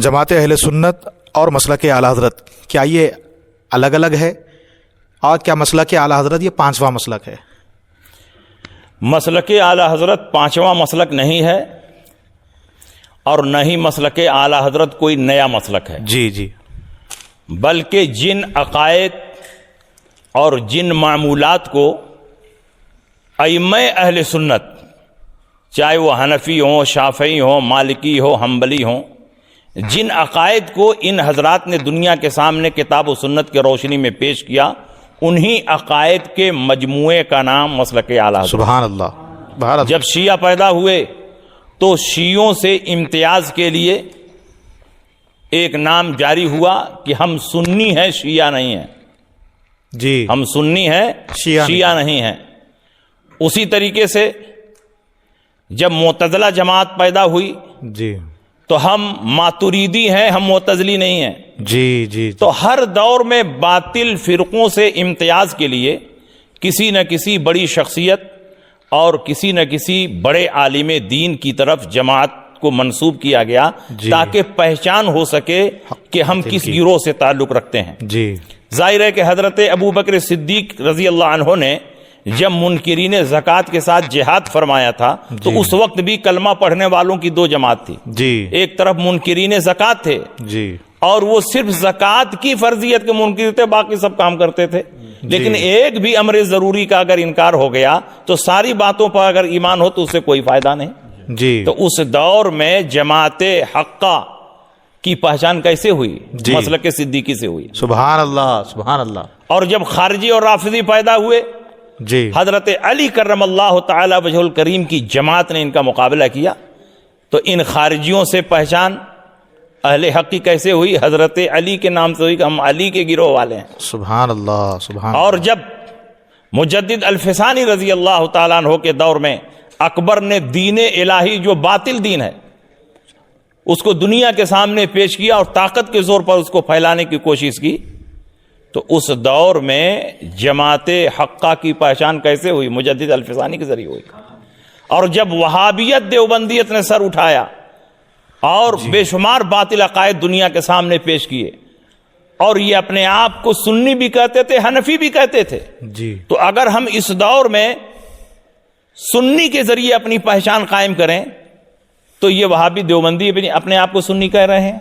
جماعت اہل سنت اور مسلک اعلی حضرت کیا یہ الگ الگ ہے؟ اور کیا مسلک اعلی حضرت یہ پانچواں مسلک ہے؟ مسلک اعلی حضرت پانچواں مسلک نہیں ہے، اور نہ ہی مسلک اعلی حضرت کوئی نیا مسلک ہے، جی بلکہ جن عقائد اور جن معمولات کو ائمہ اہل سنت، چاہے وہ حنفی ہوں، شافعی ہوں، مالکی ہو، حنبلی ہوں، جن عقائد کو ان حضرات نے دنیا کے سامنے کتاب و سنت کے روشنی میں پیش کیا، انہی عقائد کے مجموعے کا نام مسلک اعلی حضرت۔ سبحان اللہ۔ جب شیعہ پیدا ہوئے تو شیعوں سے امتیاز کے لیے ایک نام جاری ہوا کہ ہم سنی ہیں، شیعہ نہیں ہیں۔ جی، ہم سنی ہیں، شیعہ نہیں ہیں۔ اسی طریقے سے جب معتزلہ جماعت پیدا ہوئی جی تو ہم ماتریدی ہیں، ہم معتزلی نہیں ہیں۔ جی تو ہر دور میں باطل فرقوں سے امتیاز کے لیے کسی نہ کسی بڑی شخصیت اور کسی نہ کسی بڑے عالم دین کی طرف جماعت کو منسوب کیا گیا، تاکہ پہچان ہو سکے کہ ہم کس گروہ سے تعلق رکھتے ہیں۔ جی، ظاہر ہے کہ حضرت ابو بکر صدیق رضی اللہ عنہ نے جب منکرین زکوٰۃ کے ساتھ جہاد فرمایا تھا تو اس وقت بھی کلمہ پڑھنے والوں کی دو جماعت تھی۔ جی، ایک طرف منکرین زکوٰۃ تھے، جی، اور وہ صرف زکوٰۃ کی فرضیت کے منکر تھے، باقی سب کام کرتے تھے۔ لیکن ایک بھی امر ضروری کا اگر انکار ہو گیا تو ساری باتوں پر اگر ایمان ہو تو اس سے کوئی فائدہ نہیں۔ جی، تو اس دور میں جماعت حقہ کی پہچان کیسے ہوئی؟ مسلک صدیقی سے ہوئی۔ سبحان اللہ، سبحان اللہ۔ اور جب خارجی اور رافضی پیدا ہوئے، جی، حضرت علی کرم اللہ تعالی وجہ الکریم کی جماعت نے ان کا مقابلہ کیا، تو ان خارجیوں سے پہچان اہل حق کی کیسے ہوئی؟ حضرت علی کے نام سے ہوئی کہ ہم علی کے گروہ والے ہیں۔ سبحان اللہ، سبحان اور جب مجدد الفسانی رضی اللہ تعالیٰ عنہ کے دور میں اکبر نے دین الہی، جو باطل دین ہے، اس کو دنیا کے سامنے پیش کیا اور طاقت کے زور پر اس کو پھیلانے کی کوشش کی، تو اس دور میں جماعت حقہ کی پہچان کیسے ہوئی؟ مجدد الفسانی کے ذریعے ہوئی۔ اور جب وہابیت دیوبندیت نے سر اٹھایا اور بے شمار باطل عقائد دنیا کے سامنے پیش کیے، اور یہ اپنے آپ کو سنی بھی کہتے تھے، حنفی بھی کہتے تھے، جی، تو اگر ہم اس دور میں سنی کے ذریعے اپنی پہچان قائم کریں تو یہ وہابی دیوبندی بھی اپنے آپ کو سنی کہہ رہے ہیں۔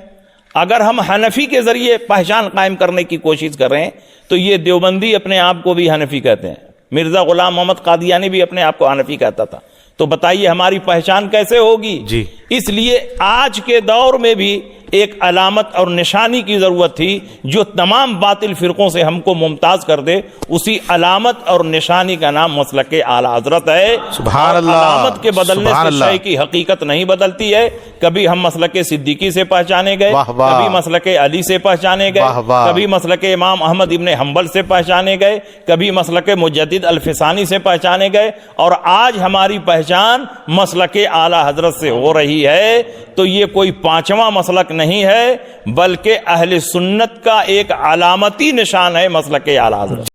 اگر ہم حنفی کے ذریعے پہچان قائم کرنے کی کوشش کر رہے ہیں تو یہ دیوبندی اپنے آپ کو بھی حنفی کہتے ہیں۔ مرزا غلام محمد قادیانی بھی اپنے آپ کو حنفی کہتا تھا۔ تو بتائیے ہماری پہچان کیسے ہوگی؟ جی، اس لیے آج کے دور میں بھی ایک علامت اور نشانی کی ضرورت تھی جو تمام باطل فرقوں سے ہم کو ممتاز کر دے۔ اسی علامت اور نشانی کا نام مسلک اعلی حضرت ہے۔ سبحان اللہ۔ علامت کے بدلنے سے شے کی حقیقت نہیں بدلتی ہے۔ کبھی ہم مسلک صدیقی سے پہچانے گئے، کبھی مسلک علی سے پہچانے گئے، کبھی مسلک امام احمد ابن حنبل سے پہچانے گئے، کبھی مسلک مجدد الفسانی سے پہچانے گئے، اور آج ہماری پہچان مسلک اعلی حضرت سے ہو رہی ہے۔ تو یہ کوئی پانچواں مسلک نہیں ہے، بلکہ اہل سنت کا ایک علامتی نشان ہے مسلک اعلی حضرت۔